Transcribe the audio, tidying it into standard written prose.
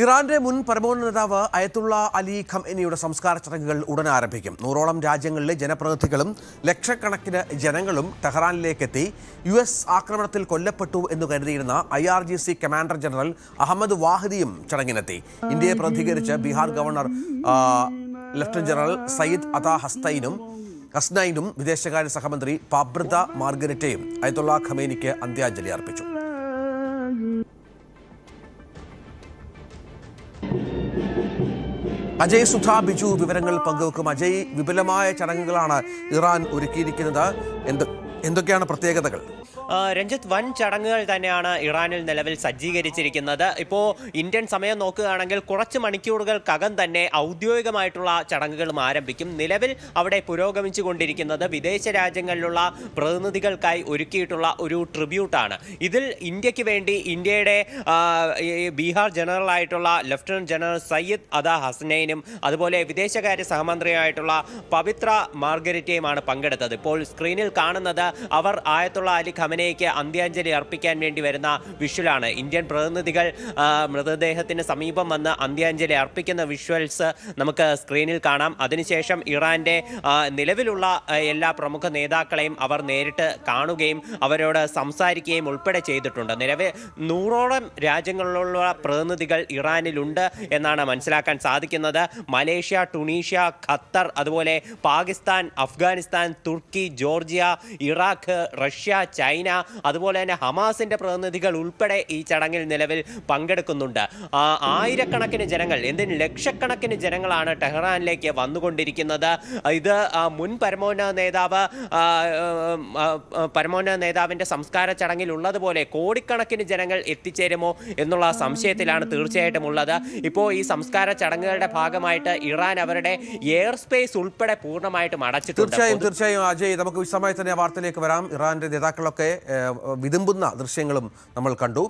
ഇറാന്റെ മുൻ പരമോന്നത നേതാവ് അയത്തുള്ള അലി ഖമേനിയുടെ സംസ്കാര ചടങ്ങുകൾ ഉടൻ ആരംഭിക്കും. 100ഓളം രാജ്യങ്ങളിലെ ജനപ്രതിനിധികളും ലക്ഷക്കണക്കിന് ജനങ്ങളും ടെഹ്റാനിലേക്കെത്തി. US ആക്രമണത്തിൽ കൊല്ലപ്പെട്ടു എന്ന് കരുതിയിരുന്ന IRGC കമാൻഡർ ജനറൽ അഹമ്മദ് വാഹിദിയും ചടങ്ങിനെത്തി. ഇന്ത്യയെ പ്രതിനിധീകരിച്ച് Bihar governor lieutenant general Syed Ata ഹസ്നൈനും വിദേശകാര്യ സഹമന്ത്രി പാബ്രിത മാർഗരറ്റയും അയത്തുള്ള ഖമേനിക്ക് അന്ത്യാഞ്ജലി അർപ്പിച്ചു. അജയ് സുധ ബിജു വിവരങ്ങൾ പങ്കുവെക്കും. അജയ്, വിപുലമായ ചടങ്ങുകളാണ് ഇറാൻ ഒരുക്കിയിരിക്കുന്നത്. എന്തൊക്കെയാണ് പ്രത്യേകതകൾ? രഞ്ജിത്ത്, വൻ ചടങ്ങുകൾ തന്നെയാണ് ഇറാനിൽ നിലവിൽ സജ്ജീകരിച്ചിരിക്കുന്നത്. ഇപ്പോൾ ഇന്ത്യൻ സമയം നോക്കുകയാണെങ്കിൽ കുറച്ച് മണിക്കൂറുകൾക്കകം തന്നെ ഔദ്യോഗികമായിട്ടുള്ള ചടങ്ങുകളും ആരംഭിക്കും. നിലവിൽ അവിടെ പുരോഗമിച്ചു കൊണ്ടിരിക്കുന്നത് വിദേശ രാജ്യങ്ങളിലുള്ള പ്രതിനിധികൾക്കായി ഒരുക്കിയിട്ടുള്ള ഒരു ട്രിബ്യൂട്ടാണ്. ഇതിൽ ഇന്ത്യക്ക് വേണ്ടി ഇന്ത്യയുടെ ബീഹാർ ജനറലായിട്ടുള്ള ലഫ്റ്റനന്റ് ജനറൽ സയ്യിദ് അതാ ഹസ്നൈനും അതുപോലെ വിദേശകാര്യ സഹമന്ത്രിയായിട്ടുള്ള പവിത്ര മാർഗരറ്റയുമാണ് പങ്കെടുത്തത്. ഇപ്പോൾ സ്ക്രീനിൽ കാണുന്നത് അവർ ആയത്തുള്ള അലി ഖമേനിക്ക് അന്ത്യാഞ്ജലി അർപ്പിക്കാൻ വേണ്ടി വരുന്ന വിഷ്വലാണ്. ഇന്ത്യൻ പ്രതിനിധികൾ മൃതദേഹത്തിന് സമീപം വന്ന് അന്ത്യാഞ്ജലി അർപ്പിക്കുന്ന വിഷ്വൽസ് നമുക്ക് സ്ക്രീനിൽ കാണാം. അതിനുശേഷം ഇറാന്റെ നിലവിലുള്ള എല്ലാ പ്രമുഖ നേതാക്കളെയും അവർ നേരിട്ട് കാണുകയും അവരോട് സംസാരിക്കുകയും ഉൾപ്പെടെ ചെയ്തിട്ടുണ്ട്. നിലവിൽ 100ഓളം രാജ്യങ്ങളിലുള്ള പ്രതിനിധികൾ ഇറാനിലുണ്ട് എന്നാണ് മനസ്സിലാക്കാൻ സാധിക്കുന്നത്. മലേഷ്യ, ടുണീഷ്യ, ഖത്തർ, അതുപോലെ പാകിസ്ഥാൻ, അഫ്ഗാനിസ്ഥാൻ, തുർക്കി, ജോർജിയ, ഇറാഖ്, റഷ്യ, ചൈന, അതുപോലെ തന്നെ ഹമാസിന്റെ പ്രതിനിധികൾ ഉൾപ്പെടെ ഈ ചടങ്ങിൽ നിലവിൽ പങ്കെടുക്കുന്നുണ്ട്. ആയിരക്കണക്കിന് ജനങ്ങൾ, എന്തിന് ലക്ഷക്കണക്കിന് ജനങ്ങളാണ് ടെഹ്റാനിലേക്ക് വന്നുകൊണ്ടിരിക്കുന്നത്. ഇത് മുൻ പരമോന്നത നേതാവിന്റെ സംസ്കാര ചടങ്ങിൽ ഉള്ളതുപോലെ കോടിക്കണക്കിന് ജനങ്ങൾ എത്തിച്ചേരുമോ എന്നുള്ള സംശയത്തിലാണ് തീർച്ചയായിട്ടും ഉള്ളത്. ഇപ്പോൾ ഈ സംസ്കാര ചടങ്ങുകളുടെ ഭാഗമായിട്ട് ഇറാൻ അവരുടെ എയർ സ്പേസ് ഉൾപ്പെടെ പൂർണ്ണമായിട്ടും അടച്ചിട്ടുണ്ട്. തീർച്ചയായും അജയ്, നമുക്ക് വിശദമായി തന്നെ വാർത്തയിലേക്ക് വരാം. ഇറാന്റെ നേതാക്കളൊക്കെ വിതുമ്പുന്ന ദൃശ്യങ്ങളും നമ്മൾ കണ്ടു.